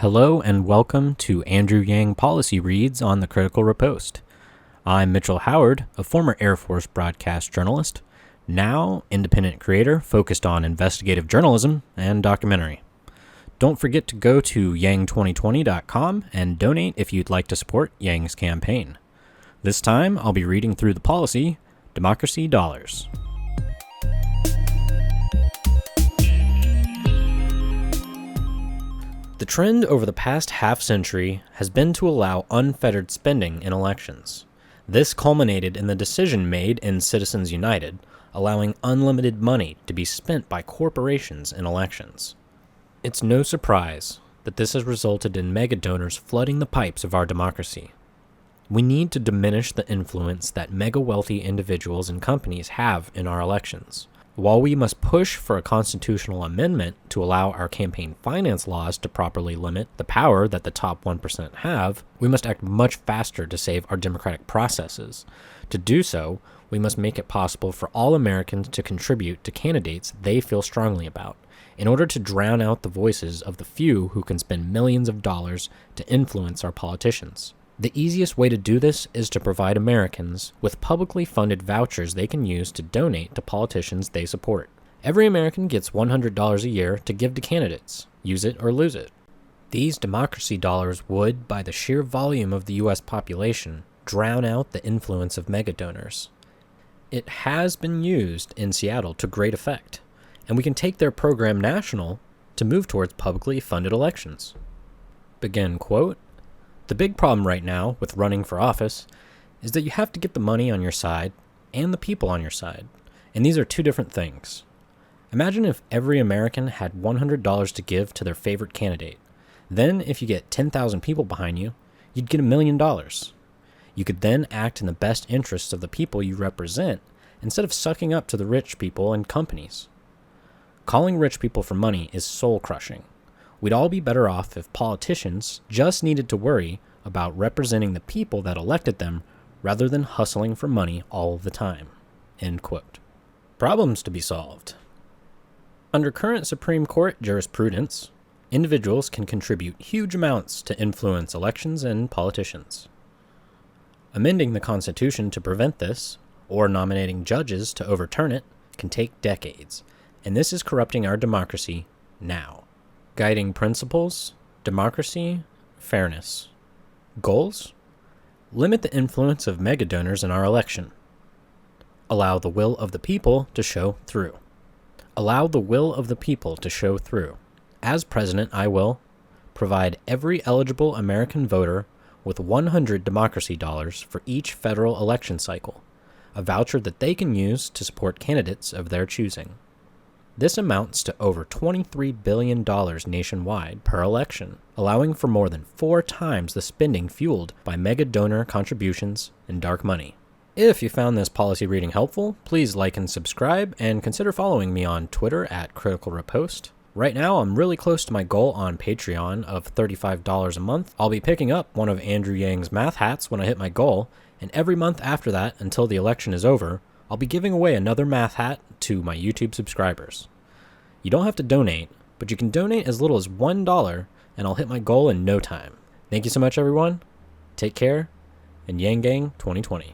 Hello and welcome to Andrew Yang Policy Reads on the Critical Riposte. I'm Mitchell Howard, a former Air Force broadcast journalist, now independent creator focused on investigative journalism and documentary. Don't forget to go to yang2020.com and donate if you'd like to support Yang's campaign. This time, I'll be reading through the policy, Democracy Dollars. The trend over the past half-century has been to allow unfettered spending in elections. This culminated in the decision made in Citizens United, allowing unlimited money to be spent by corporations in elections. It's no surprise that this has resulted in mega-donors flooding the pipes of our democracy. We need to diminish the influence that mega-wealthy individuals and companies have in our elections. While we must push for a constitutional amendment to allow our campaign finance laws to properly limit the power that the top 1% have, we must act much faster to save our democratic processes. To do so, we must make it possible for all Americans to contribute to candidates they feel strongly about, in order to drown out the voices of the few who can spend millions of dollars to influence our politicians. The easiest way to do this is to provide Americans with publicly funded vouchers they can use to donate to politicians they support. Every American gets $100 a year to give to candidates. Use it or lose it. These democracy dollars would, by the sheer volume of the U.S. population, drown out the influence of mega-donors. It has been used in Seattle to great effect, and we can take their program national to move towards publicly funded elections. Begin quote. The big problem right now with running for office is that you have to get the money on your side and the people on your side, and these are two different things. Imagine if every American had $100 to give to their favorite candidate. Then, if you get 10,000 people behind you, you'd get $1 million. You could then act in the best interests of the people you represent instead of sucking up to the rich people and companies. Calling rich people for money is soul-crushing. We'd all be better off if politicians just needed to worry about representing the people that elected them rather than hustling for money all the time. End quote. Problems to be solved. Under current Supreme Court jurisprudence, individuals can contribute huge amounts to influence elections and politicians. Amending the Constitution to prevent this, or nominating judges to overturn it, can take decades, and this is corrupting our democracy now. Guiding principles, democracy, fairness. Goals? Limit the influence of mega-donors in our election. Allow the will of the people to show through. Allow the will of the people to show through. As president, I will provide every eligible American voter with 100 democracy dollars for each federal election cycle, a voucher that they can use to support candidates of their choosing. This amounts to over $23 billion nationwide per election, allowing for more than 4 times the spending fueled by mega-donor contributions and dark money. If you found this policy reading helpful, please like and subscribe, and consider following me on Twitter at Critical Riposte. Right now, I'm really close to my goal on Patreon of $35 a month. I'll be picking up one of Andrew Yang's math hats when I hit my goal, and every month after that, until the election is over, I'll be giving away another math hat to my YouTube subscribers. You don't have to donate, but you can donate as little as $1, and I'll hit my goal in no time. Thank you so much, everyone. Take care, and Yang Gang 2020.